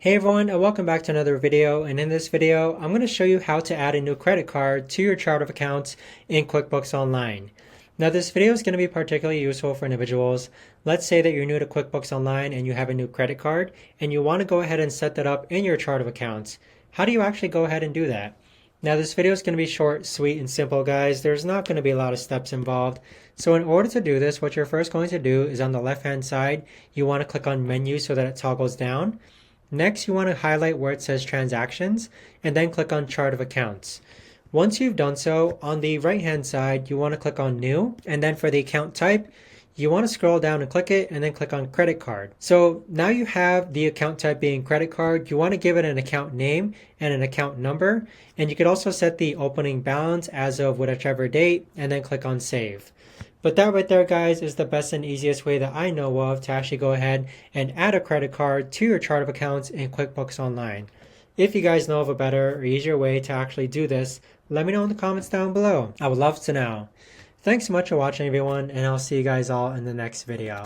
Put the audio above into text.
Hey everyone, and welcome back to another video. And in this video, I'm going to show you how to add a new credit card to your chart of accounts in QuickBooks Online. Now, this video is going to be particularly useful for individuals. Let's say that you're new to QuickBooks Online and you have a new credit card and you want to go ahead and set that up in your chart of accounts. How do you actually go ahead and do that? Now, this video is going to be short, sweet, and simple, guys. There's not going to be a lot of steps involved. So in order to do this, what you're first going to do is on the left-hand side, you want to click on Menu so that it toggles down. Next, you want to highlight where it says Transactions and then click on Chart of Accounts. Once you've done so, on the right-hand side, you want to click on New, and then for the account type, you want to scroll down and click it and then click on Credit Card. So now you have the account type being credit card. You want to give it an account name and an account number, and you could also set the opening balance as of whichever date and then click on Save. But that right there, guys, is the best and easiest way that I know of to actually go ahead and add a credit card to your chart of accounts in QuickBooks Online. If you guys know of a better or easier way to actually do this, let me know in the comments down below. I would love to know. Thanks so much for watching, everyone, and I'll see you guys all in the next video.